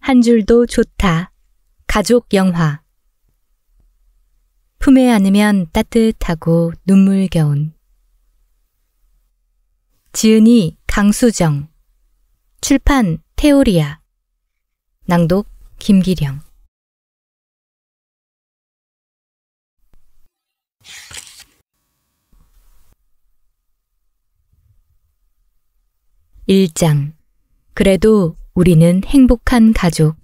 한 줄도 좋다. 가족 영화. 품에 안으면 따뜻하고 눈물겨운. 지은이 강수정. 출판 테오리아. 낭독 김기령. 일장. 그래도 우리는 행복한 가족.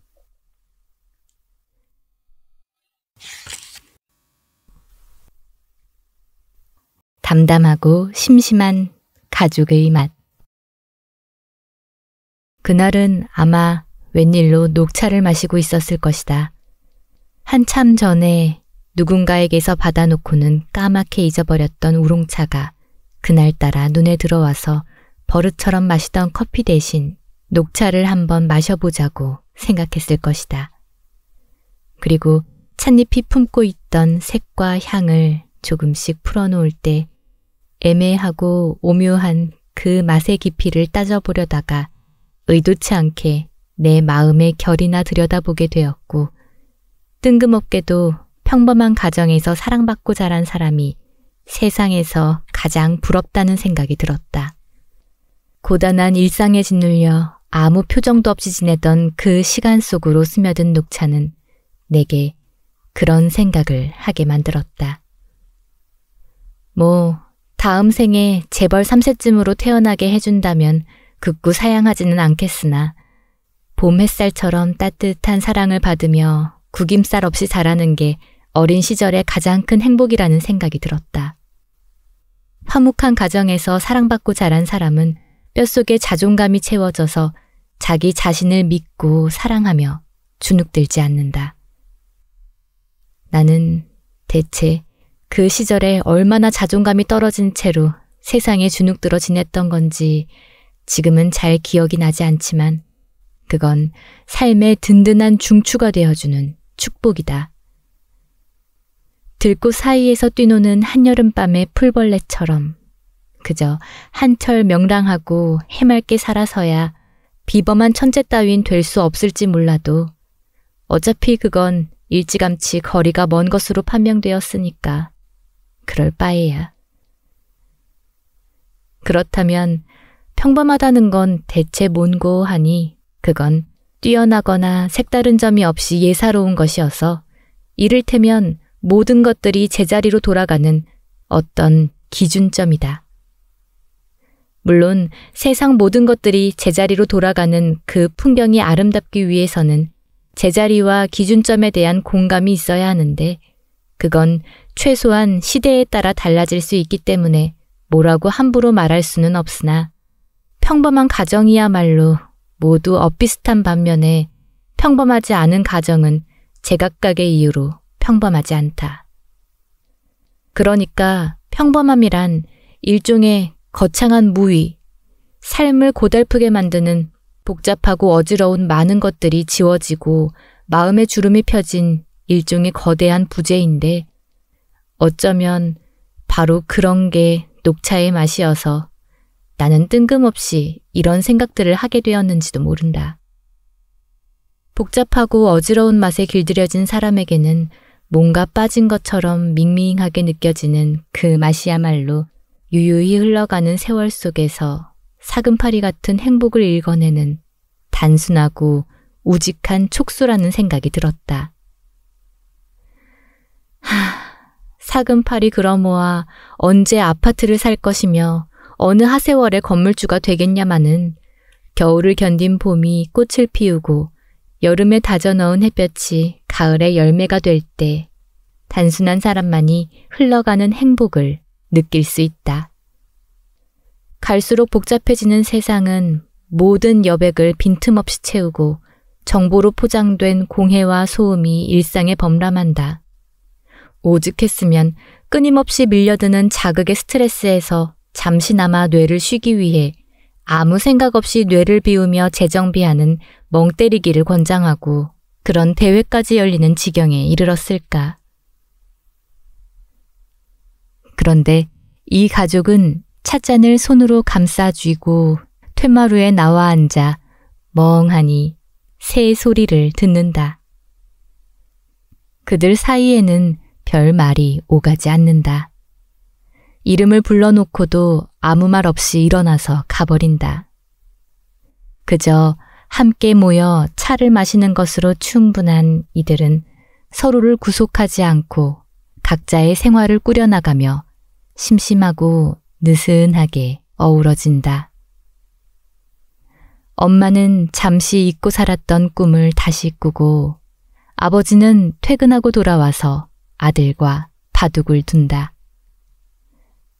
담담하고 심심한 가족의 맛. 그날은 아마 웬일로 녹차를 마시고 있었을 것이다. 한참 전에 누군가에게서 받아놓고는 까맣게 잊어버렸던 우롱차가 그날따라 눈에 들어와서 버릇처럼 마시던 커피 대신 녹차를 한번 마셔보자고 생각했을 것이다. 그리고 찻잎이 품고 있던 색과 향을 조금씩 풀어놓을 때 애매하고 오묘한 그 맛의 깊이를 따져보려다가 의도치 않게 내 마음의 결이나 들여다보게 되었고, 뜬금없게도 평범한 가정에서 사랑받고 자란 사람이 세상에서 가장 부럽다는 생각이 들었다. 고단한 일상에 짓눌려 아무 표정도 없이 지내던 그 시간 속으로 스며든 녹차는 내게 그런 생각을 하게 만들었다. 다음 생에 재벌 3세쯤으로 태어나게 해준다면 극구 사양하지는 않겠으나 봄 햇살처럼 따뜻한 사랑을 받으며 구김살 없이 자라는 게 어린 시절의 가장 큰 행복이라는 생각이 들었다. 화목한 가정에서 사랑받고 자란 사람은 뼛속에 자존감이 채워져서 자기 자신을 믿고 사랑하며 주눅들지 않는다. 나는 대체 그 시절에 얼마나 자존감이 떨어진 채로 세상에 주눅들어 지냈던 건지 지금은 잘 기억이 나지 않지만 그건 삶의 든든한 중추가 되어주는 축복이다. 들꽃 사이에서 뛰노는 한여름밤의 풀벌레처럼 그저 한철 명랑하고 해맑게 살아서야 비범한 천재 따윈 될 수 없을지 몰라도 어차피 그건 일찌감치 거리가 먼 것으로 판명되었으니까 그럴 바에야. 그렇다면 평범하다는 건 대체 뭔고 하니 그건 뛰어나거나 색다른 점이 없이 예사로운 것이어서 이를테면 모든 것들이 제자리로 돌아가는 어떤 기준점이다. 물론 세상 모든 것들이 제자리로 돌아가는 그 풍경이 아름답기 위해서는 제자리와 기준점에 대한 공감이 있어야 하는데 그건 최소한 시대에 따라 달라질 수 있기 때문에 뭐라고 함부로 말할 수는 없으나 평범한 가정이야말로 모두 엇비슷한 반면에 평범하지 않은 가정은 제각각의 이유로 평범하지 않다. 그러니까 평범함이란 일종의 거창한 무의, 삶을 고달프게 만드는 복잡하고 어지러운 많은 것들이 지워지고 마음의 주름이 펴진 일종의 거대한 부재인데 어쩌면 바로 그런 게 녹차의 맛이어서 나는 뜬금없이 이런 생각들을 하게 되었는지도 모른다. 복잡하고 어지러운 맛에 길들여진 사람에게는 뭔가 빠진 것처럼 밍밍하게 느껴지는 그 맛이야말로 유유히 흘러가는 세월 속에서 사금파리 같은 행복을 일궈내는 단순하고 우직한 촉수라는 생각이 들었다. 사금팔이 그러모아 언제 아파트를 살 것이며 어느 하세월에 건물주가 되겠냐마는 겨울을 견딘 봄이 꽃을 피우고 여름에 다져넣은 햇볕이 가을에 열매가 될 때 단순한 사람만이 흘러가는 행복을 느낄 수 있다. 갈수록 복잡해지는 세상은 모든 여백을 빈틈없이 채우고 정보로 포장된 공해와 소음이 일상에 범람한다. 오죽했으면 끊임없이 밀려드는 자극의 스트레스에서 잠시나마 뇌를 쉬기 위해 아무 생각 없이 뇌를 비우며 재정비하는 멍 때리기를 권장하고 그런 대회까지 열리는 지경에 이르렀을까. 그런데 이 가족은 찻잔을 손으로 감싸 쥐고 퇴마루에 나와 앉아 멍하니 새 소리를 듣는다. 그들 사이에는 별 말이 오가지 않는다. 이름을 불러놓고도 아무 말 없이 일어나서 가버린다. 그저 함께 모여 차를 마시는 것으로 충분한 이들은 서로를 구속하지 않고 각자의 생활을 꾸려나가며 심심하고 느슨하게 어우러진다. 엄마는 잠시 잊고 살았던 꿈을 다시 꾸고 아버지는 퇴근하고 돌아와서 아들과 바둑을 둔다.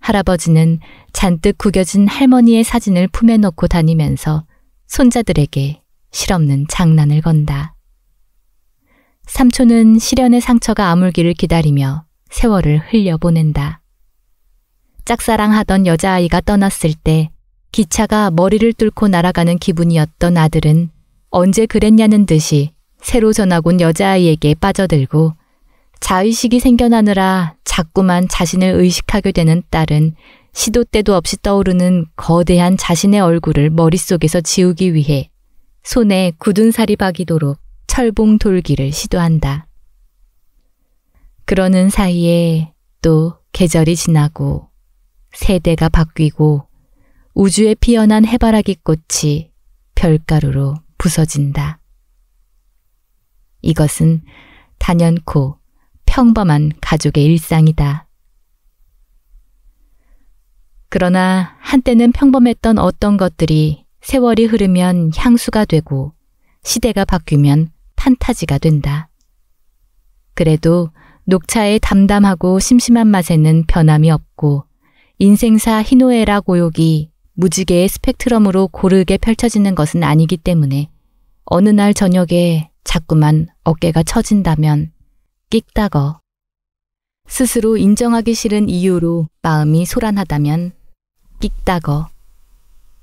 할아버지는 잔뜩 구겨진 할머니의 사진을 품에 넣고 다니면서 손자들에게 실없는 장난을 건다. 삼촌은 시련의 상처가 아물기를 기다리며 세월을 흘려보낸다. 짝사랑하던 여자아이가 떠났을 때 기차가 머리를 뚫고 날아가는 기분이었던 아들은 언제 그랬냐는 듯이 새로 전학 온 여자아이에게 빠져들고 자의식이 생겨나느라 자꾸만 자신을 의식하게 되는 딸은 시도 때도 없이 떠오르는 거대한 자신의 얼굴을 머릿속에서 지우기 위해 손에 굳은 살이 박이도록 철봉 돌기를 시도한다. 그러는 사이에 또 계절이 지나고 세대가 바뀌고 우주에 피어난 해바라기 꽃이 별가루로 부서진다. 이것은 단연코 평범한 가족의 일상이다. 그러나 한때는 평범했던 어떤 것들이 세월이 흐르면 향수가 되고 시대가 바뀌면 판타지가 된다. 그래도 녹차의 담담하고 심심한 맛에는 변함이 없고 인생사 희노애락 고욕이 무지개의 스펙트럼으로 고르게 펼쳐지는 것은 아니기 때문에 어느 날 저녁에 자꾸만 어깨가 처진다면 끽다거, 스스로 인정하기 싫은 이유로 마음이 소란하다면 끽다거,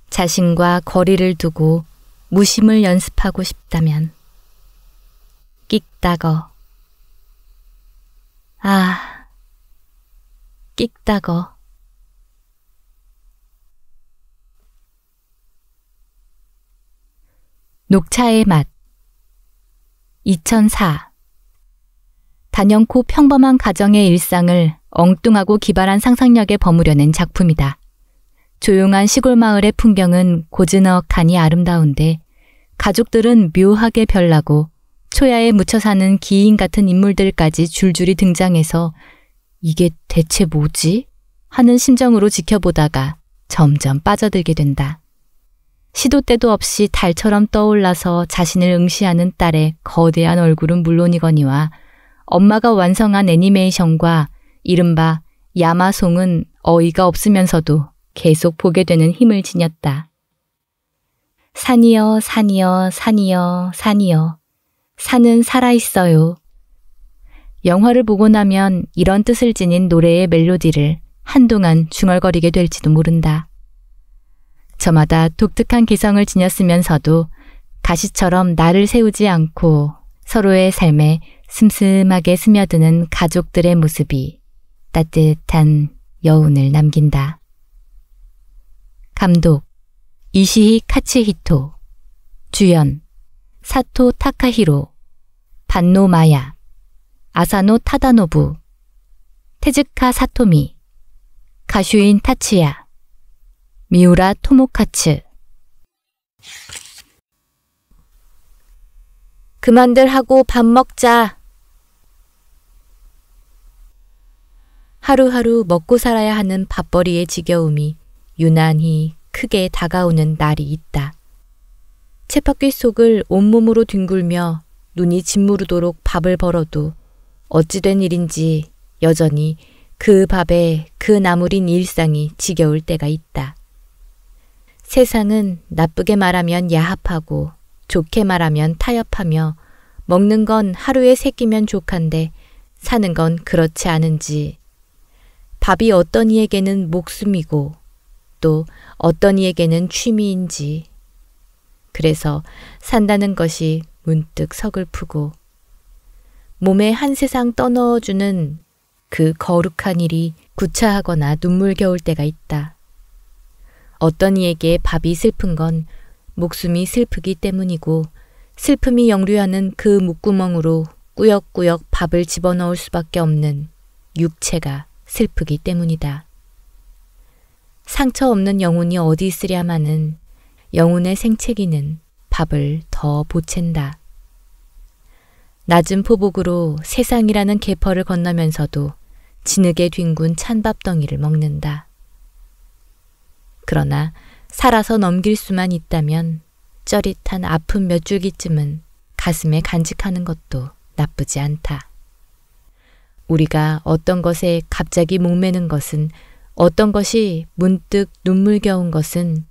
자신과 거리를 두고 무심을 연습하고 싶다면 끽다거, 아, 끽다거. 녹차의 맛 2004 단연코 평범한 가정의 일상을 엉뚱하고 기발한 상상력에 버무려낸 작품이다. 조용한 시골 마을의 풍경은 고즈넉하니 아름다운데 가족들은 묘하게 별나고 초야에 묻혀 사는 기인 같은 인물들까지 줄줄이 등장해서 이게 대체 뭐지? 하는 심정으로 지켜보다가 점점 빠져들게 된다. 시도 때도 없이 달처럼 떠올라서 자신을 응시하는 딸의 거대한 얼굴은 물론이거니와 엄마가 완성한 애니메이션과 이른바 야마송은 어이가 없으면서도 계속 보게 되는 힘을 지녔다. 산이여 산이여 산이여 산이여 산은 살아있어요. 영화를 보고 나면 이런 뜻을 지닌 노래의 멜로디를 한동안 중얼거리게 될지도 모른다. 저마다 독특한 개성을 지녔으면서도 가시처럼 날을 세우지 않고 서로의 삶에 슴슴하게 스며드는 가족들의 모습이 따뜻한 여운을 남긴다. 감독 이시히 카츠히토, 주연 사토 타카히로, 반노 마야, 아사노 타다노부, 테즈카 사토미, 가슈인 타츠야, 미우라 토모카츠. 그만들 하고 밥 먹자. 하루하루 먹고 살아야 하는 밥벌이의 지겨움이 유난히 크게 다가오는 날이 있다. 쳇바퀴 속을 온몸으로 뒹굴며 눈이 짓무르도록 밥을 벌어도 어찌된 일인지 여전히 그 밥에 그 나물인 일상이 지겨울 때가 있다. 세상은 나쁘게 말하면 야합하고 좋게 말하면 타협하며 먹는 건 하루에 3끼면 족한데 사는 건 그렇지 않은지, 밥이 어떤 이에게는 목숨이고 또 어떤 이에게는 취미인지, 그래서 산다는 것이 문득 서글프고 몸에 한 세상 떠넣어주는 그 거룩한 일이 구차하거나 눈물겨울 때가 있다. 어떤 이에게 밥이 슬픈 건 목숨이 슬프기 때문이고 슬픔이 역류하는 그 목구멍으로 꾸역꾸역 밥을 집어넣을 수밖에 없는 육체가 슬프기 때문이다. 상처 없는 영혼이 어디 있으랴마는 영혼의 생채기는 밥을 더 보챈다. 낮은 포복으로 세상이라는 계퍼를 건너면서도 진흙에 뒹군 찬밥덩이를 먹는다. 그러나 살아서 넘길 수만 있다면 쩌릿한 아픈 몇 줄기쯤은 가슴에 간직하는 것도 나쁘지 않다. 우리가 어떤 것에 갑자기 목매는 것은, 어떤 것이 문득 눈물겨운 것은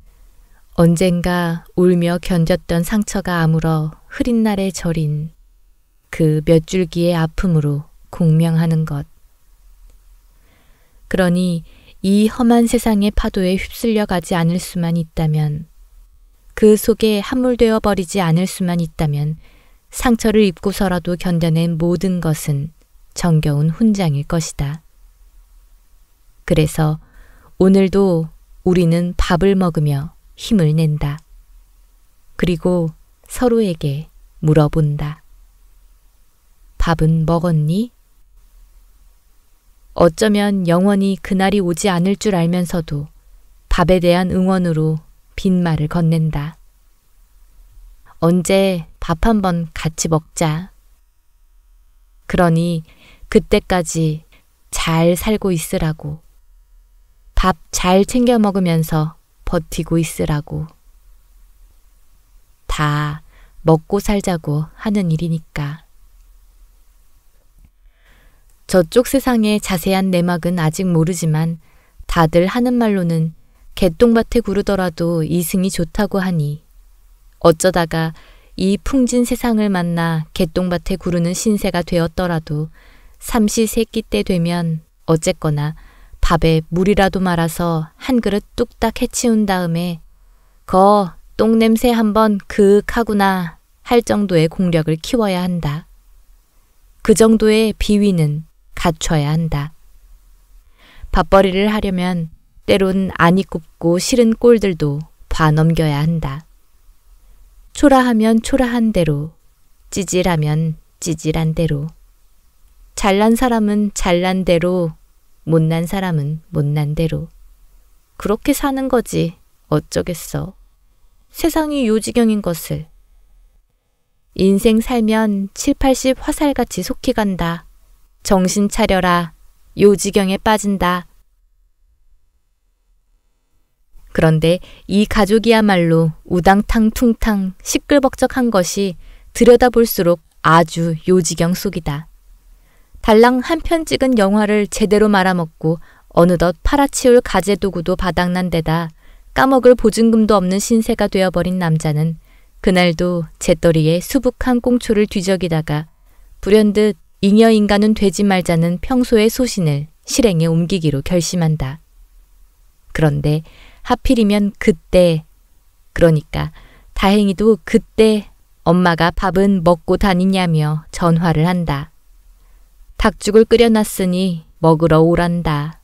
언젠가 울며 견뎠던 상처가 아물어 흐린 날에 저린 그 몇 줄기의 아픔으로 공명하는 것. 그러니 이 험한 세상의 파도에 휩쓸려 가지 않을 수만 있다면, 그 속에 함몰되어 버리지 않을 수만 있다면 상처를 입고서라도 견뎌낸 모든 것은 정겨운 훈장일 것이다. 그래서 오늘도 우리는 밥을 먹으며 힘을 낸다. 그리고 서로에게 물어본다. 밥은 먹었니? 어쩌면 영원히 그날이 오지 않을 줄 알면서도 밥에 대한 응원으로 빈말을 건넨다. 언제 밥 한번 같이 먹자. 그러니 그때까지 잘 살고 있으라고. 밥 잘 챙겨 먹으면서 버티고 있으라고. 다 먹고 살자고 하는 일이니까. 저쪽 세상의 자세한 내막은 아직 모르지만 다들 하는 말로는 개똥밭에 구르더라도 이승이 좋다고 하니 어쩌다가 이 풍진 세상을 만나 개똥밭에 구르는 신세가 되었더라도 삼시세끼 때 되면 어쨌거나 밥에 물이라도 말아서 한 그릇 뚝딱 해치운 다음에 거 똥냄새 한번 그윽하구나 할 정도의 공력을 키워야 한다. 그 정도의 비위는 갖춰야 한다. 밥벌이를 하려면 때론 안이 굽고 싫은 꼴들도 봐 넘겨야 한다. 초라하면 초라한 대로, 찌질하면 찌질한 대로, 잘난 사람은 잘난 대로, 못난 사람은 못난 대로. 그렇게 사는 거지 어쩌겠어. 세상이 요지경인 것을. 인생 살면 7, 80 화살같이 속히 간다. 정신 차려라. 요지경에 빠진다. 그런데 이 가족이야말로 우당탕 퉁탕 시끌벅적한 것이 들여다볼수록 아주 요지경 속이다. 달랑 한 편 찍은 영화를 제대로 말아먹고 어느덧 팔아치울 가재도구도 바닥난 데다 까먹을 보증금도 없는 신세가 되어버린 남자는 그날도 재떨이에 수북한 꽁초를 뒤적이다가 불현듯 잉여인간은 되지 말자는 평소의 소신을 실행에 옮기기로 결심한다. 그런데 하필이면 그때, 그러니까 다행히도 그때 엄마가 밥은 먹고 다니냐며 전화를 한다. 닭죽을 끓여놨으니 먹으러 오란다.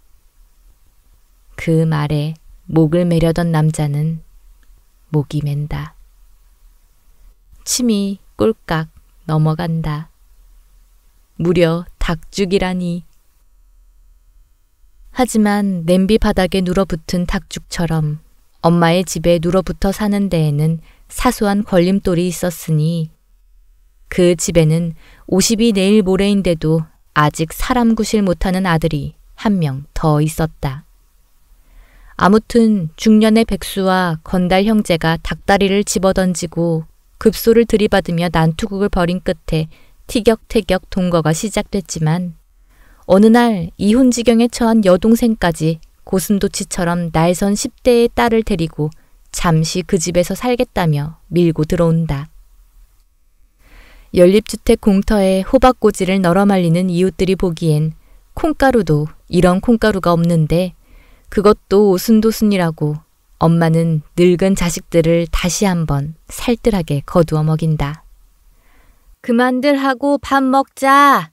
그 말에 목을 매려던 남자는 목이 맨다. 침이 꼴깍 넘어간다. 무려 닭죽이라니. 하지만 냄비 바닥에 눌어붙은 닭죽처럼 엄마의 집에 눌어붙어 사는 데에는 사소한 걸림돌이 있었으니 그 집에는 50이 내일 모레인데도 아직 사람 구실 못하는 아들이 한 명 더 있었다. 아무튼 중년의 백수와 건달 형제가 닭다리를 집어던지고 급소를 들이받으며 난투극을 벌인 끝에 티격태격 동거가 시작됐지만 어느 날 이혼지경에 처한 여동생까지 고슴도치처럼 날선 10대의 딸을 데리고 잠시 그 집에서 살겠다며 밀고 들어온다. 연립주택 공터에 호박꼬지를 널어 말리는 이웃들이 보기엔 콩가루도 이런 콩가루가 없는데 그것도 오순도순이라고 엄마는 늙은 자식들을 다시 한번 살뜰하게 거두어 먹인다. 그만들 하고 밥 먹자.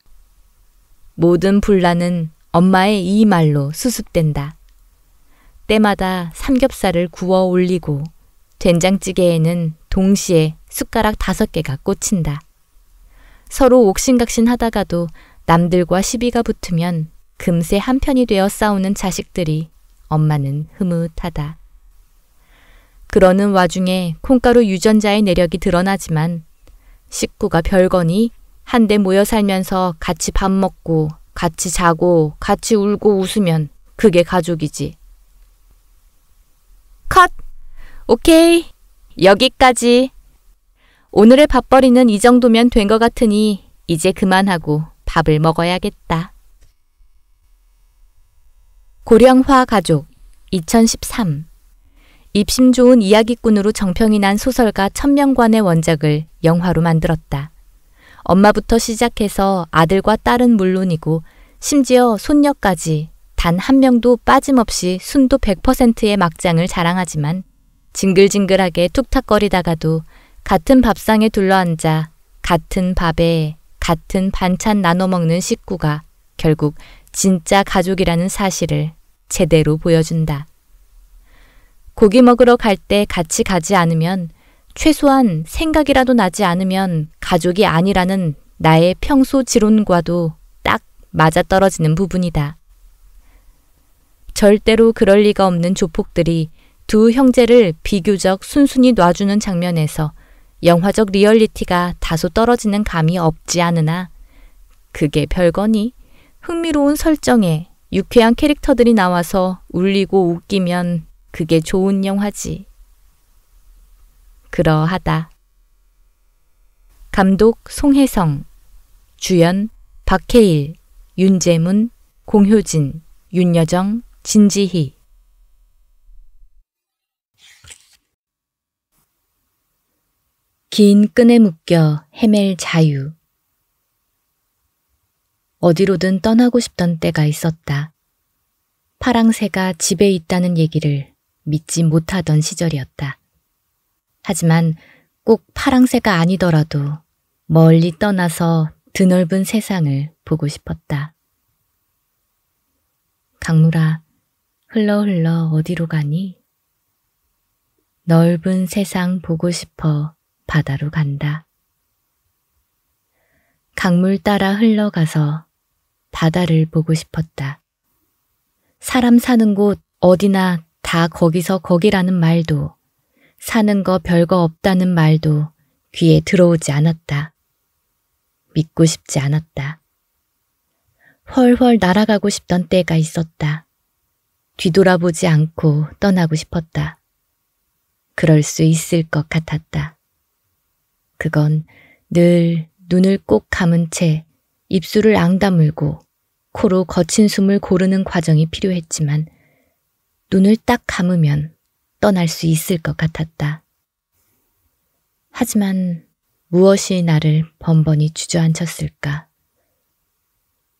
모든 분란은 엄마의 이 말로 수습된다. 때마다 삼겹살을 구워 올리고 된장찌개에는 동시에 숟가락 5개가 꽂힌다. 서로 옥신각신 하다가도 남들과 시비가 붙으면 금세 한편이 되어 싸우는 자식들이 엄마는 흐뭇하다. 그러는 와중에 콩가루 유전자의 내력이 드러나지만 식구가 별거니 한데 모여 살면서 같이 밥 먹고 같이 자고 같이 울고 웃으면 그게 가족이지. 컷! 오케이. 여기까지. 오늘의 밥벌이는 이 정도면 된 것 같으니 이제 그만하고 밥을 먹어야겠다. 고령화 가족 2013 입심 좋은 이야기꾼으로 정평이 난 소설가 천명관의 원작을 영화로 만들었다. 엄마부터 시작해서 아들과 딸은 물론이고 심지어 손녀까지 단 한 명도 빠짐없이 순도 100%의 막장을 자랑하지만 징글징글하게 툭탁거리다가도 같은 밥상에 둘러앉아 같은 밥에 같은 반찬 나눠 먹는 식구가 결국 진짜 가족이라는 사실을 제대로 보여준다. 고기 먹으러 갈 때 같이 가지 않으면 최소한 생각이라도 나지 않으면 가족이 아니라는 나의 평소 지론과도 딱 맞아떨어지는 부분이다. 절대로 그럴 리가 없는 조폭들이 두 형제를 비교적 순순히 놔주는 장면에서 영화적 리얼리티가 다소 떨어지는 감이 없지 않으나 그게 별거니? 흥미로운 설정에 유쾌한 캐릭터들이 나와서 울리고 웃기면 그게 좋은 영화지. 그러하다. 감독 송혜성, 주연 박해일, 윤재문, 공효진, 윤여정, 진지희. 긴 끈에 묶여 헤맬 자유. 어디로든 떠나고 싶던 때가 있었다. 파랑새가 집에 있다는 얘기를 믿지 못하던 시절이었다. 하지만 꼭 파랑새가 아니더라도 멀리 떠나서 드넓은 세상을 보고 싶었다. 강물아, 흘러 어디로 가니? 넓은 세상 보고 싶어 바다로 간다. 강물 따라 흘러가서 바다를 보고 싶었다. 사람 사는 곳 어디나 다 거기서 거기라는 말도, 사는 거 별거 없다는 말도 귀에 들어오지 않았다. 믿고 싶지 않았다. 훨훨 날아가고 싶던 때가 있었다. 뒤돌아보지 않고 떠나고 싶었다. 그럴 수 있을 것 같았다. 그건 늘 눈을 꼭 감은 채 입술을 앙다물고 코로 거친 숨을 고르는 과정이 필요했지만 눈을 딱 감으면 떠날 수 있을 것 같았다. 하지만 무엇이 나를 번번이 주저앉혔을까?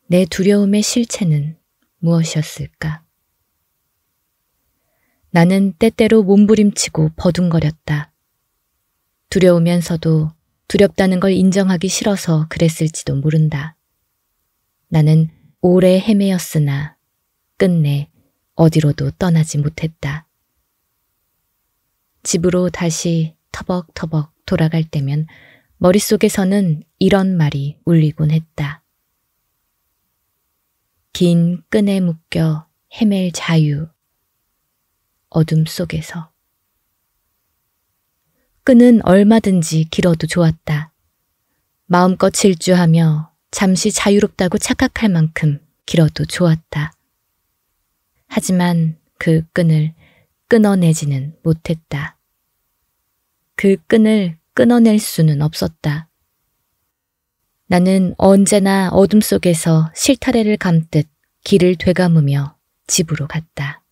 내 두려움의 실체는 무엇이었을까? 나는 때때로 몸부림치고 버둥거렸다. 두려우면서도 두렵다는 걸 인정하기 싫어서 그랬을지도 모른다. 나는 오래 헤매었으나 끝내 어디로도 떠나지 못했다. 집으로 다시 터벅터벅 돌아갈 때면 머릿속에서는 이런 말이 울리곤 했다. 긴 끈에 묶여 헤맬 자유. 어둠 속에서. 끈은 얼마든지 길어도 좋았다. 마음껏 질주하며 잠시 자유롭다고 착각할 만큼 길어도 좋았다. 하지만 그 끈을 끊어내지는 못했다. 그 끈을 끊어낼 수는 없었다. 나는 언제나 어둠 속에서 실타래를 감듯 길을 되감으며 집으로 갔다.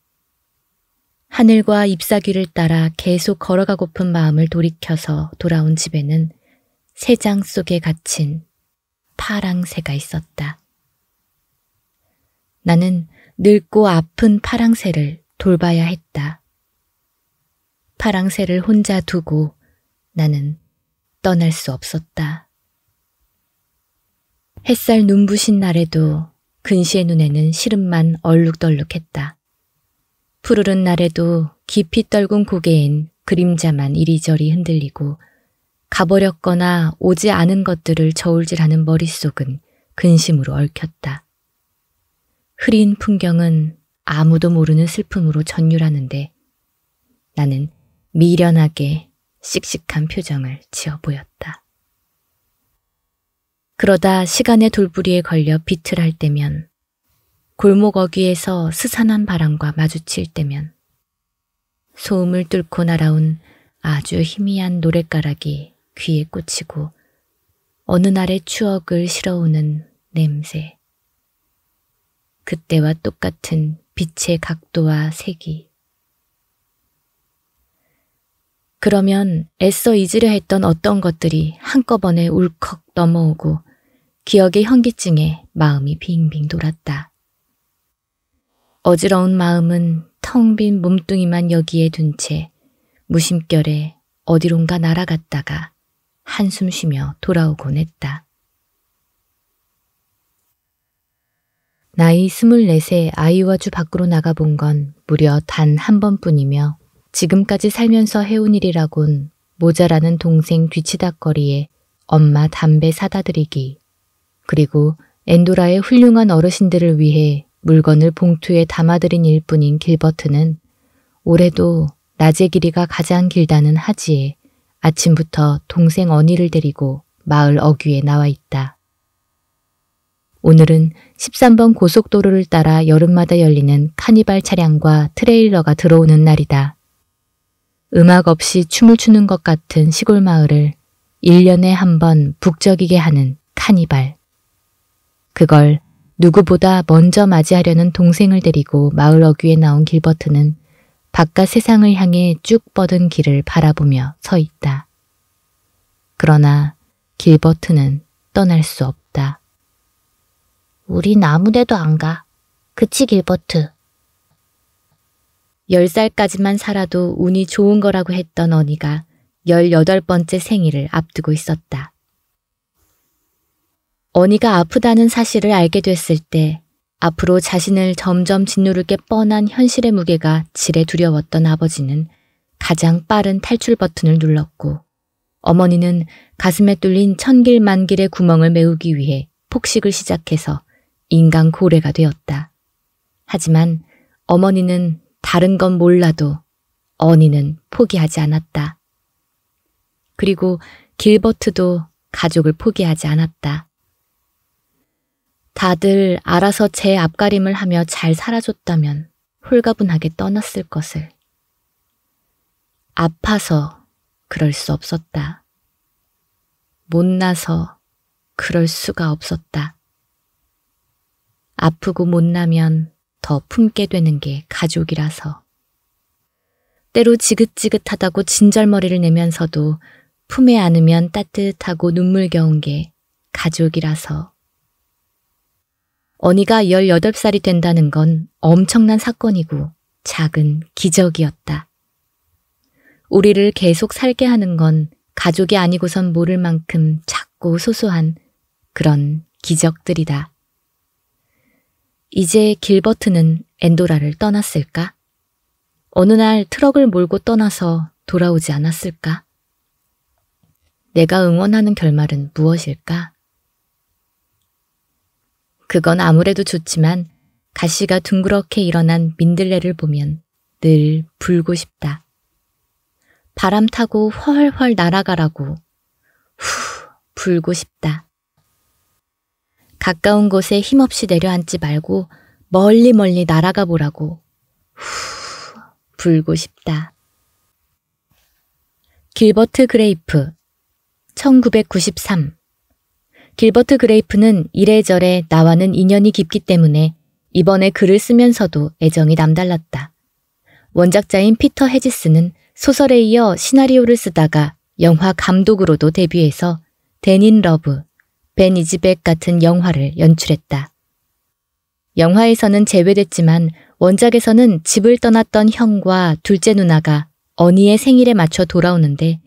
하늘과 잎사귀를 따라 계속 걸어가고픈 마음을 돌이켜서 돌아온 집에는 새장 속에 갇힌 파랑새가 있었다. 나는 늙고 아픈 파랑새를 돌봐야 했다. 파랑새를 혼자 두고 나는 떠날 수 없었다. 햇살 눈부신 날에도 근시의 눈에는 시름만 얼룩덜룩했다. 푸르른 날에도 깊이 떨군 고개엔 그림자만 이리저리 흔들리고 가버렸거나 오지 않은 것들을 저울질하는 머릿속은 근심으로 얽혔다. 흐린 풍경은 아무도 모르는 슬픔으로 전율하는데 나는 미련하게 씩씩한 표정을 지어 보였다. 그러다 시간의 돌부리에 걸려 비틀할 때면, 골목 어귀에서 스산한 바람과 마주칠 때면, 소음을 뚫고 날아온 아주 희미한 노랫가락이 귀에 꽂히고 어느 날의 추억을 실어오는 냄새, 그때와 똑같은 빛의 각도와 색이. 그러면 애써 잊으려 했던 어떤 것들이 한꺼번에 울컥 넘어오고 기억의 현기증에 마음이 빙빙 돌았다. 어지러운 마음은 텅 빈 몸뚱이만 여기에 둔 채 무심결에 어디론가 날아갔다가 한숨 쉬며 돌아오곤 했다. 나이 24세 아이와 주 밖으로 나가본 건 무려 단 한 번뿐이며 지금까지 살면서 해온 일이라곤 모자라는 동생 뒤치다거리에 엄마 담배 사다 드리기, 그리고 엔도라의 훌륭한 어르신들을 위해 물건을 봉투에 담아드린 일뿐인 길버트는 올해도 낮의 길이가 가장 길다는 하지에 아침부터 동생 언니를 데리고 마을 어귀에 나와 있다. 오늘은 13번 고속도로를 따라 여름마다 열리는 카니발 차량과 트레일러가 들어오는 날이다. 음악 없이 춤을 추는 것 같은 시골 마을을 1년에 한 번 북적이게 하는 카니발. 그걸 누구보다 먼저 맞이하려는 동생을 데리고 마을 어귀에 나온 길버트는 바깥 세상을 향해 쭉 뻗은 길을 바라보며 서 있다. 그러나 길버트는 떠날 수 없다. 우린 아무데도 안 가. 그치, 길버트? 10살까지만 살아도 운이 좋은 거라고 했던 언니가 18번째 생일을 앞두고 있었다. 언니가 아프다는 사실을 알게 됐을 때 앞으로 자신을 점점 짓누를 게 뻔한 현실의 무게가 지레 두려웠던 아버지는 가장 빠른 탈출 버튼을 눌렀고 어머니는 가슴에 뚫린 천길만길의 구멍을 메우기 위해 폭식을 시작해서 인간 고래가 되었다. 하지만 어머니는 다른 건 몰라도 언니는 포기하지 않았다. 그리고 길버트도 가족을 포기하지 않았다. 다들 알아서 제 앞가림을 하며 잘 살아줬다면 홀가분하게 떠났을 것을. 아파서 그럴 수 없었다. 못나서 그럴 수가 없었다. 아프고 못나면 더 품게 되는 게 가족이라서. 때로 지긋지긋하다고 진절머리를 내면서도 품에 안으면 따뜻하고 눈물겨운 게 가족이라서. 언니가 18살이 된다는 건 엄청난 사건이고 작은 기적이었다. 우리를 계속 살게 하는 건 가족이 아니고선 모를 만큼 작고 소소한 그런 기적들이다. 이제 길버트는 엔도라를 떠났을까? 어느 날 트럭을 몰고 떠나서 돌아오지 않았을까? 내가 응원하는 결말은 무엇일까? 그건 아무래도 좋지만 가시가 둥그렇게 일어난 민들레를 보면 늘 불고 싶다. 바람 타고 훨훨 날아가라고 후 불고 싶다. 가까운 곳에 힘없이 내려앉지 말고 멀리 멀리 날아가 보라고 후 불고 싶다. 길버트 그레이프 1993 길버트 그레이프는 이래저래 나와는 인연이 깊기 때문에 이번에 글을 쓰면서도 애정이 남달랐다. 원작자인 피터 헤지스는 소설에 이어 시나리오를 쓰다가 영화 감독으로도 데뷔해서 댄인 러브, 벤 이즈백 같은 영화를 연출했다. 영화에서는 제외됐지만 원작에서는 집을 떠났던 형과 둘째 누나가 언니의 생일에 맞춰 돌아오는데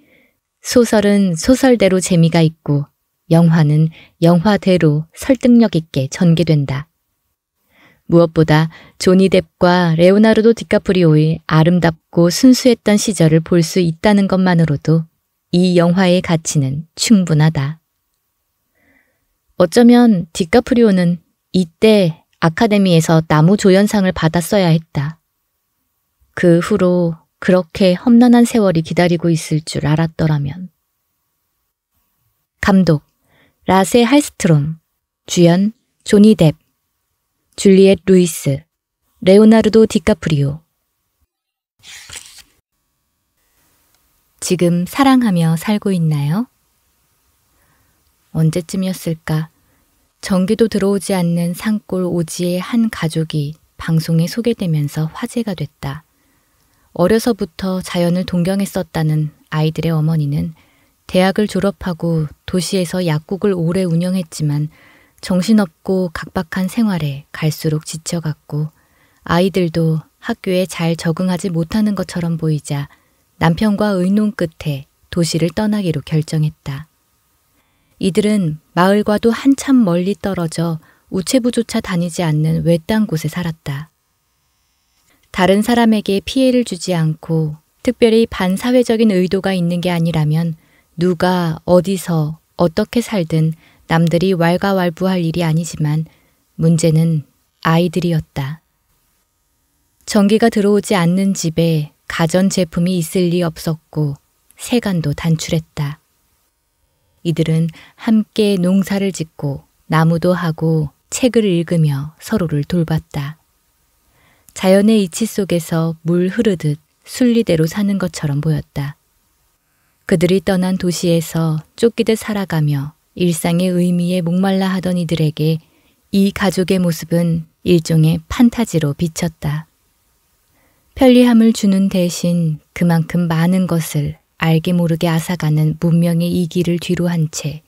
소설은 소설대로 재미가 있고 영화는 영화대로 설득력 있게 전개된다. 무엇보다 조니 뎁과 레오나르도 디카프리오의 아름답고 순수했던 시절을 볼 수 있다는 것만으로도 이 영화의 가치는 충분하다. 어쩌면 디카프리오는 이때 아카데미에서 나무조연상을 받았어야 했다. 그 후로 그렇게 험난한 세월이 기다리고 있을 줄 알았더라면. 감독 라세 할스트롬, 주연 조니 뎁, 줄리엣 루이스, 레오나르도 디카프리오. 지금 사랑하며 살고 있나요? 언제쯤이었을까? 전기도 들어오지 않는 산골 오지의 한 가족이 방송에 소개되면서 화제가 됐다. 어려서부터 자연을 동경했었다는 아이들의 어머니는 대학을 졸업하고 도시에서 약국을 오래 운영했지만 정신없고 각박한 생활에 갈수록 지쳐갔고 아이들도 학교에 잘 적응하지 못하는 것처럼 보이자 남편과 의논 끝에 도시를 떠나기로 결정했다. 이들은 마을과도 한참 멀리 떨어져 우체부조차 다니지 않는 외딴 곳에 살았다. 다른 사람에게 피해를 주지 않고 특별히 반사회적인 의도가 있는 게 아니라면 누가 어디서 어떻게 살든 남들이 왈가왈부할 일이 아니지만 문제는 아이들이었다. 전기가 들어오지 않는 집에 가전제품이 있을 리 없었고 세간도 단출했다. 이들은 함께 농사를 짓고 나무도 하고 책을 읽으며 서로를 돌봤다. 자연의 이치 속에서 물 흐르듯 순리대로 사는 것처럼 보였다. 그들이 떠난 도시에서 쫓기듯 살아가며 일상의 의미에 목말라 하던 이들에게 이 가족의 모습은 일종의 판타지로 비쳤다. 편리함을 주는 대신 그만큼 많은 것을 알게 모르게 앗아가는 문명의 이기를 뒤로 한 채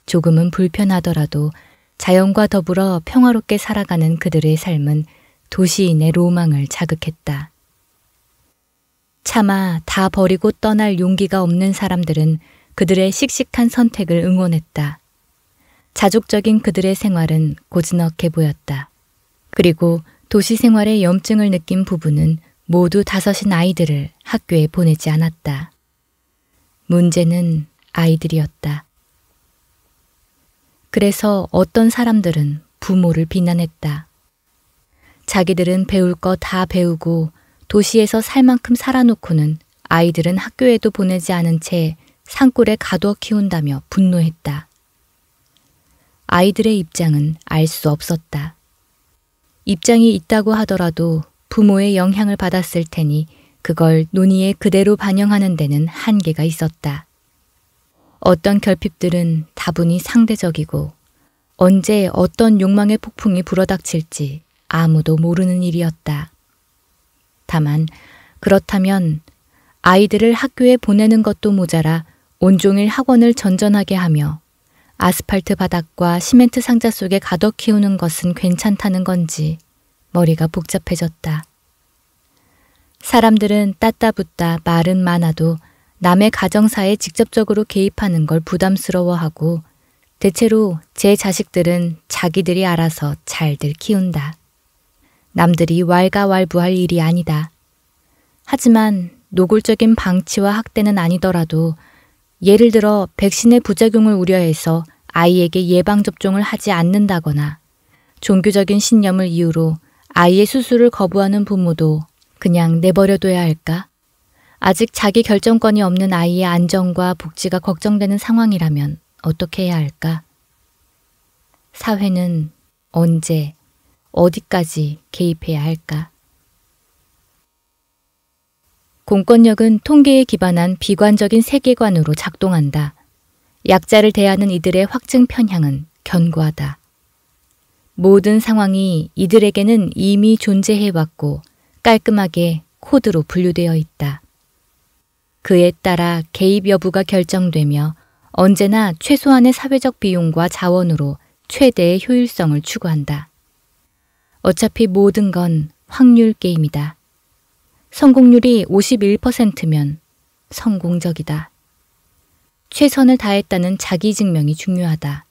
조금은 불편하더라도 자연과 더불어 평화롭게 살아가는 그들의 삶은 도시인의 로망을 자극했다. 차마 다 버리고 떠날 용기가 없는 사람들은 그들의 씩씩한 선택을 응원했다. 자족적인 그들의 생활은 고즈넉해 보였다. 그리고 도시 생활의 염증을 느낀 부부는 모두 다섯인 아이들을 학교에 보내지 않았다. 문제는 아이들이었다. 그래서 어떤 사람들은 부모를 비난했다. 자기들은 배울 거 다 배우고 도시에서 살 만큼 살아놓고는 아이들은 학교에도 보내지 않은 채 산골에 가둬 키운다며 분노했다. 아이들의 입장은 알 수 없었다. 입장이 있다고 하더라도 부모의 영향을 받았을 테니 그걸 논의에 그대로 반영하는 데는 한계가 있었다. 어떤 결핍들은 다분히 상대적이고 언제 어떤 욕망의 폭풍이 불어닥칠지 아무도 모르는 일이었다. 다만 그렇다면 아이들을 학교에 보내는 것도 모자라 온종일 학원을 전전하게 하며 아스팔트 바닥과 시멘트 상자 속에 가둬 키우는 것은 괜찮다는 건지 머리가 복잡해졌다. 사람들은 따따붙다 말은 많아도 남의 가정사에 직접적으로 개입하는 걸 부담스러워하고 대체로 제 자식들은 자기들이 알아서 잘들 키운다. 남들이 왈가왈부할 일이 아니다. 하지만 노골적인 방치와 학대는 아니더라도 예를 들어 백신의 부작용을 우려해서 아이에게 예방접종을 하지 않는다거나 종교적인 신념을 이유로 아이의 수술을 거부하는 부모도 그냥 내버려둬야 할까? 아직 자기 결정권이 없는 아이의 안전과 복지가 걱정되는 상황이라면 어떻게 해야 할까? 사회는 언제, 어디까지 개입해야 할까? 공권력은 통계에 기반한 비관적인 세계관으로 작동한다. 약자를 대하는 이들의 확증 편향은 견고하다. 모든 상황이 이들에게는 이미 존재해왔고 깔끔하게 코드로 분류되어 있다. 그에 따라 개입 여부가 결정되며 언제나 최소한의 사회적 비용과 자원으로 최대의 효율성을 추구한다. 어차피 모든 건 확률 게임이다. 성공률이 51%면 성공적이다. 최선을 다했다는 자기 증명이 중요하다.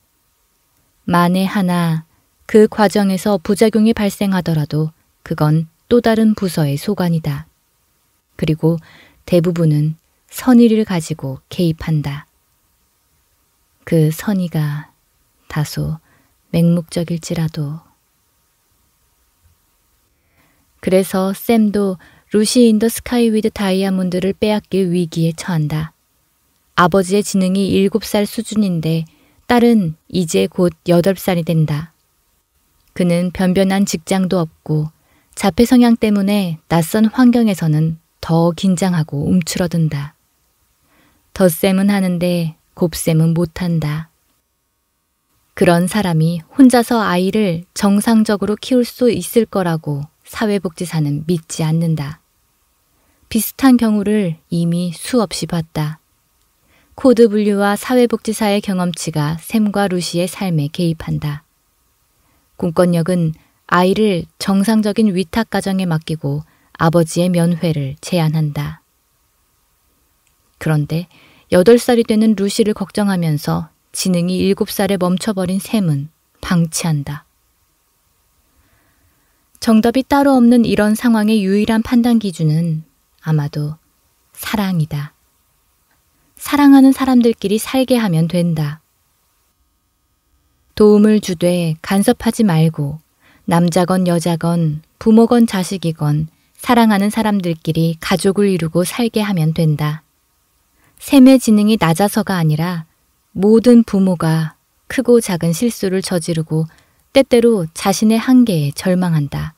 만에 하나 그 과정에서 부작용이 발생하더라도 그건 또 다른 부서의 소관이다. 그리고 대부분은 선의를 가지고 개입한다. 그 선의가 다소 맹목적일지라도. 그래서 샘도 루시 인 더 스카이 위드 다이아몬드를 빼앗길 위기에 처한다. 아버지의 지능이 7살 수준인데 딸은 이제 곧 8살이 된다. 그는 변변한 직장도 없고 자폐 성향 때문에 낯선 환경에서는 더 긴장하고 움츠러든다. 덧셈은 하는데 곱셈은 못한다. 그런 사람이 혼자서 아이를 정상적으로 키울 수 있을 거라고 사회복지사는 믿지 않는다. 비슷한 경우를 이미 수없이 봤다. 코드 분류와 사회복지사의 경험치가 샘과 루시의 삶에 개입한다. 공권력은 아이를 정상적인 위탁 가정에 맡기고 아버지의 면회를 제한한다. 그런데 8살이 되는 루시를 걱정하면서 지능이 7살에 멈춰버린 샘은 방치한다. 정답이 따로 없는 이런 상황의 유일한 판단 기준은 아마도 사랑이다. 사랑하는 사람들끼리 살게 하면 된다. 도움을 주되 간섭하지 말고 남자건 여자건 부모건 자식이건 사랑하는 사람들끼리 가족을 이루고 살게 하면 된다. 샘의 지능이 낮아서가 아니라 모든 부모가 크고 작은 실수를 저지르고 때때로 자신의 한계에 절망한다.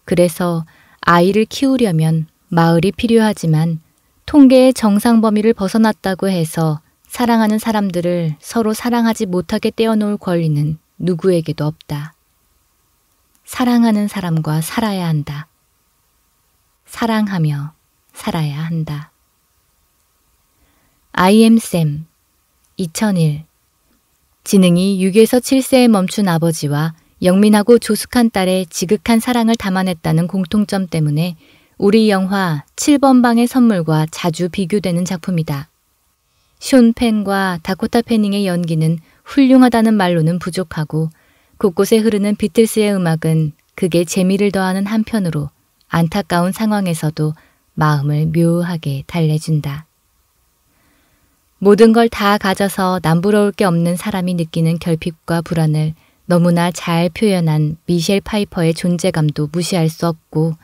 그래서 아이를 키우려면 마을이 필요하지만 통계의 정상 범위를 벗어났다고 해서 사랑하는 사람들을 서로 사랑하지 못하게 떼어놓을 권리는 누구에게도 없다. 사랑하는 사람과 살아야 한다. 사랑하며 살아야 한다. I am Sam 2001 지능이 6에서 7세에 멈춘 아버지와 영민하고 조숙한 딸의 지극한 사랑을 담아냈다는 공통점 때문에 우리 영화 7번 방의 선물과 자주 비교되는 작품이다. 숀 펜과 다코타 패닝의 연기는 훌륭하다는 말로는 부족하고 곳곳에 흐르는 비틀스의 음악은 극에 재미를 더하는 한편으로 안타까운 상황에서도 마음을 묘하게 달래준다. 모든 걸 다 가져서 남부러울 게 없는 사람이 느끼는 결핍과 불안을 너무나 잘 표현한 미셸 파이퍼의 존재감도 무시할 수 없고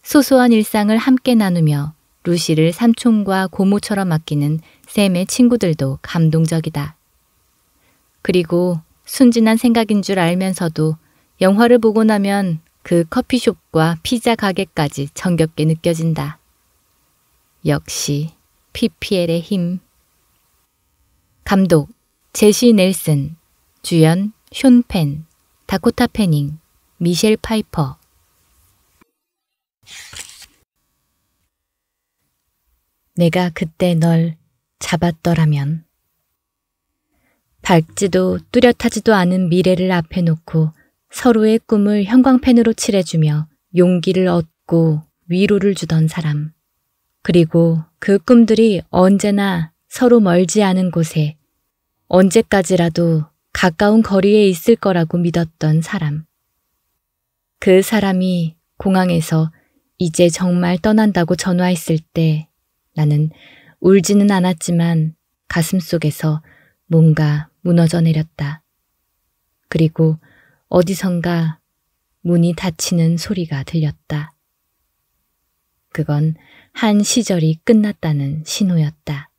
소소한 일상을 함께 나누며 루시를 삼촌과 고모처럼 아끼는 샘의 친구들도 감동적이다. 그리고 순진한 생각인 줄 알면서도 영화를 보고 나면 그 커피숍과 피자 가게까지 정겹게 느껴진다. 역시 PPL의 힘. 감독 제시 넬슨, 주연 숀 펜, 다코타 패닝, 미셸 파이퍼. 내가 그때 널 잡았더라면. 밝지도 뚜렷하지도 않은 미래를 앞에 놓고 서로의 꿈을 형광펜으로 칠해주며 용기를 얻고 위로를 주던 사람. 그리고 그 꿈들이 언제나 서로 멀지 않은 곳에 언제까지라도 가까운 거리에 있을 거라고 믿었던 사람. 그 사람이 공항에서 이제 정말 떠난다고 전화했을 때 나는 울지는 않았지만 가슴속에서 뭔가 무너져 내렸다. 그리고 어디선가 문이 닫히는 소리가 들렸다. 그건 한 시절이 끝났다는 신호였다.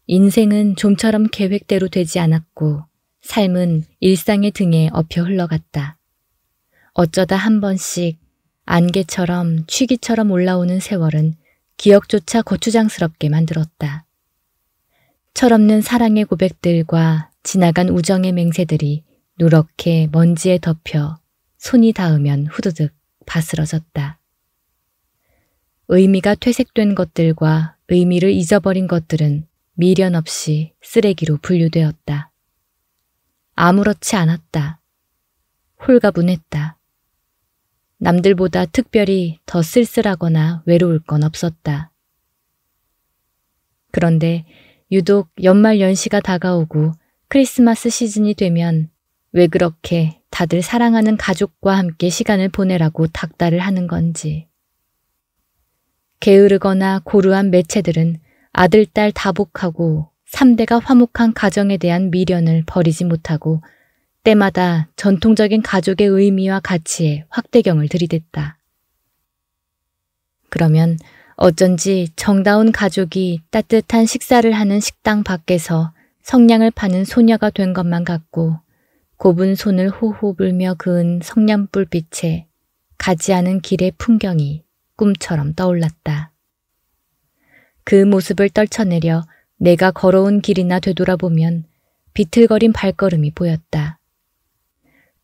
인생은 좀처럼 계획대로 되지 않았고 삶은 일상의 등에 엎여 흘러갔다. 어쩌다 한 번씩 안개처럼 취기처럼 올라오는 세월은 기억조차 거추장스럽게 만들었다. 철없는 사랑의 고백들과 지나간 우정의 맹세들이 누렇게 먼지에 덮여 손이 닿으면 후두둑 바스러졌다. 의미가 퇴색된 것들과 의미를 잊어버린 것들은 미련 없이 쓰레기로 분류되었다. 아무렇지 않았다. 홀가분했다. 남들보다 특별히 더 쓸쓸하거나 외로울 건 없었다. 그런데 유독 연말 연시가 다가오고 크리스마스 시즌이 되면 왜 그렇게 다들 사랑하는 가족과 함께 시간을 보내라고 닥달을 하는 건지. 게으르거나 고루한 매체들은 아들, 딸 다복하고 3대가 화목한 가정에 대한 미련을 버리지 못하고 때마다 전통적인 가족의 의미와 가치에 확대경을 들이댔다. 그러면 어쩐지 정다운 가족이 따뜻한 식사를 하는 식당 밖에서 성냥을 파는 소녀가 된 것만 같고 곱은 손을 호호 불며 그은 성냥불빛에 가지 않은 길의 풍경이 꿈처럼 떠올랐다. 그 모습을 떨쳐내려 내가 걸어온 길이나 되돌아보면 비틀거린 발걸음이 보였다.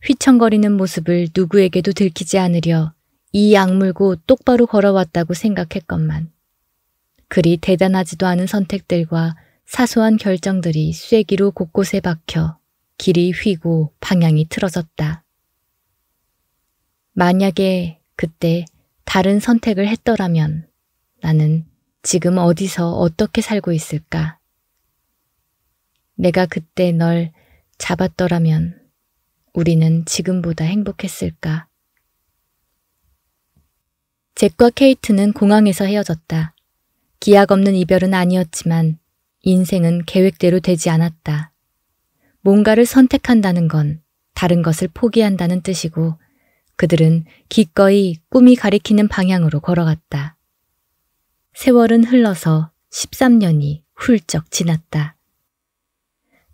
휘청거리는 모습을 누구에게도 들키지 않으려 이 악물고 똑바로 걸어왔다고 생각했건만 그리 대단하지도 않은 선택들과 사소한 결정들이 쐐기로 곳곳에 박혀 길이 휘고 방향이 틀어졌다. 만약에 그때 다른 선택을 했더라면 나는 지금 어디서 어떻게 살고 있을까? 내가 그때 널 잡았더라면 우리는 지금보다 행복했을까? 잭과 케이트는 공항에서 헤어졌다. 기약 없는 이별은 아니었지만 인생은 계획대로 되지 않았다. 뭔가를 선택한다는 건 다른 것을 포기한다는 뜻이고 그들은 기꺼이 꿈이 가리키는 방향으로 걸어갔다. 세월은 흘러서 13년이 훌쩍 지났다.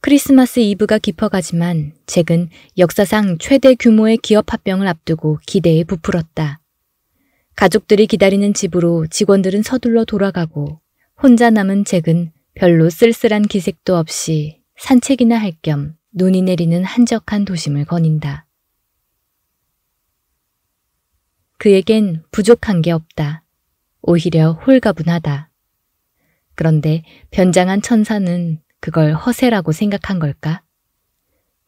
크리스마스 이브가 깊어가지만 잭은 역사상 최대 규모의 기업 합병을 앞두고 기대에 부풀었다. 가족들이 기다리는 집으로 직원들은 서둘러 돌아가고 혼자 남은 잭은 별로 쓸쓸한 기색도 없이 산책이나 할 겸 눈이 내리는 한적한 도심을 거닌다. 그에겐 부족한 게 없다. 오히려 홀가분하다. 그런데 변장한 천사는 그걸 허세라고 생각한 걸까?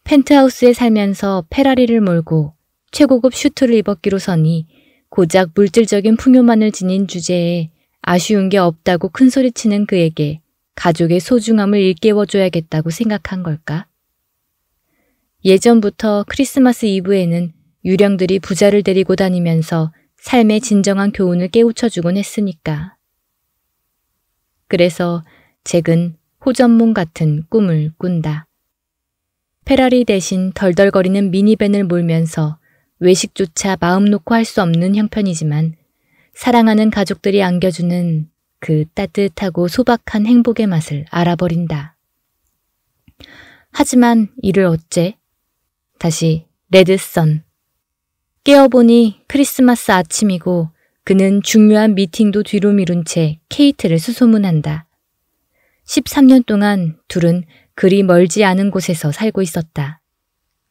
펜트하우스에 살면서 페라리를 몰고 최고급 슈트를 입었기로서니 고작 물질적인 풍요만을 지닌 주제에 아쉬운 게 없다고 큰소리치는 그에게 가족의 소중함을 일깨워줘야겠다고 생각한 걸까? 예전부터 크리스마스 이브에는 유령들이 부자를 데리고 다니면서 삶의 진정한 교훈을 깨우쳐주곤 했으니까. 그래서 잭은 호전몽 같은 꿈을 꾼다. 페라리 대신 덜덜거리는 미니밴을 몰면서 외식조차 마음 놓고 할 수 없는 형편이지만 사랑하는 가족들이 안겨주는 그 따뜻하고 소박한 행복의 맛을 알아버린다. 하지만 이를 어째? 다시 레드선. 깨어보니 크리스마스 아침이고 그는 중요한 미팅도 뒤로 미룬 채 케이트를 수소문한다. 13년 동안 둘은 그리 멀지 않은 곳에서 살고 있었다.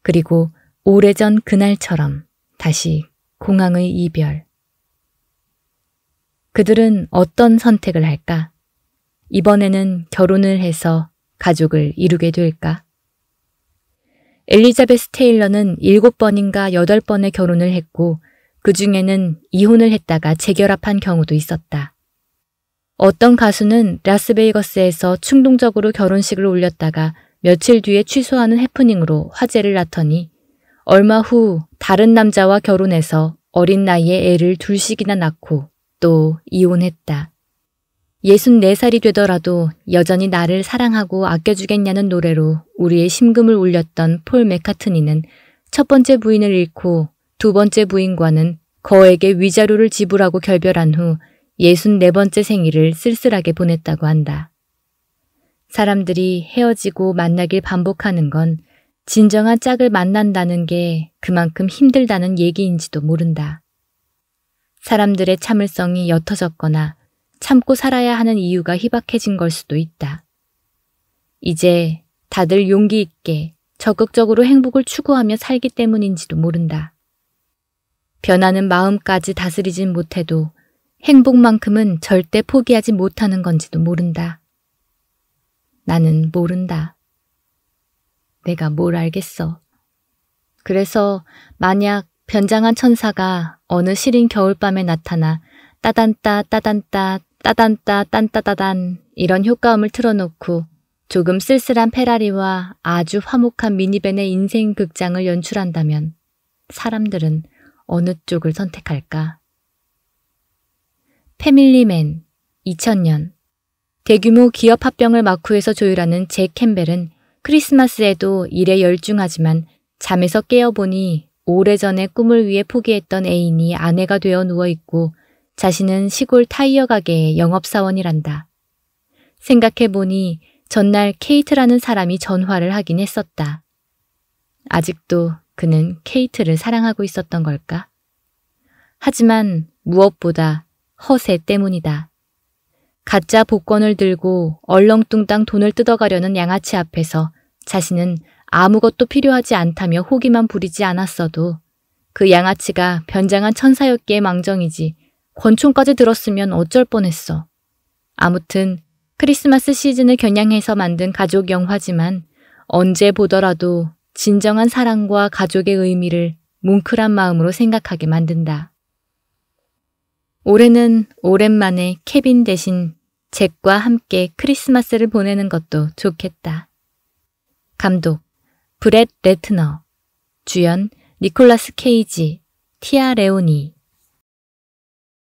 그리고 오래전 그날처럼 다시 공항의 이별. 그들은 어떤 선택을 할까? 이번에는 결혼을 해서 가족을 이루게 될까? 엘리자베스 테일러는 7번인가 8번의 결혼을 했고 그 중에는 이혼을 했다가 재결합한 경우도 있었다. 어떤 가수는 라스베이거스에서 충동적으로 결혼식을 올렸다가 며칠 뒤에 취소하는 해프닝으로 화제를 낳더니 얼마 후 다른 남자와 결혼해서 어린 나이에 애를 둘씩이나 낳고 또 이혼했다. 64살이 되더라도 여전히 나를 사랑하고 아껴주겠냐는 노래로 우리의 심금을 울렸던 폴 맥카트니는 첫 번째 부인을 잃고 두 번째 부인과는 거액의 위자료를 지불하고 결별한 후 64번째 생일을 쓸쓸하게 보냈다고 한다. 사람들이 헤어지고 만나길 반복하는 건 진정한 짝을 만난다는 게 그만큼 힘들다는 얘기인지도 모른다. 사람들의 참을성이 옅어졌거나 참고 살아야 하는 이유가 희박해진 걸 수도 있다. 이제 다들 용기 있게 적극적으로 행복을 추구하며 살기 때문인지도 모른다. 변하는 마음까지 다스리진 못해도 행복만큼은 절대 포기하지 못하는 건지도 모른다. 나는 모른다. 내가 뭘 알겠어. 그래서 만약 변장한 천사가 어느 시린 겨울밤에 나타나 따단따 따단따 따단따 딴따다단 이런 효과음을 틀어놓고 조금 쓸쓸한 페라리와 아주 화목한 미니밴의 인생 극장을 연출한다면 사람들은 어느 쪽을 선택할까? 패밀리맨 2000년 대규모 기업 합병을 마쿠에서 조율하는 잭 캠벨은 크리스마스에도 일에 열중하지만 잠에서 깨어보니 오래전에 꿈을 위해 포기했던 애인이 아내가 되어 누워있고 자신은 시골 타이어 가게의 영업사원이란다. 생각해보니 전날 케이트라는 사람이 전화를 하긴 했었다. 아직도 그는 케이트를 사랑하고 있었던 걸까? 하지만 무엇보다 허세 때문이다. 가짜 복권을 들고 얼렁뚱땅 돈을 뜯어가려는 양아치 앞에서 자신은 아무것도 필요하지 않다며 호기만 부리지 않았어도 그 양아치가 변장한 천사였기에 망정이지 권총까지 들었으면 어쩔 뻔했어. 아무튼 크리스마스 시즌을 겨냥해서 만든 가족 영화지만 언제 보더라도 진정한 사랑과 가족의 의미를 뭉클한 마음으로 생각하게 만든다. 올해는 오랜만에 케빈 대신 잭과 함께 크리스마스를 보내는 것도 좋겠다. 감독 브렛 레트너, 주연 니콜라스 케이지, 티아 레오니.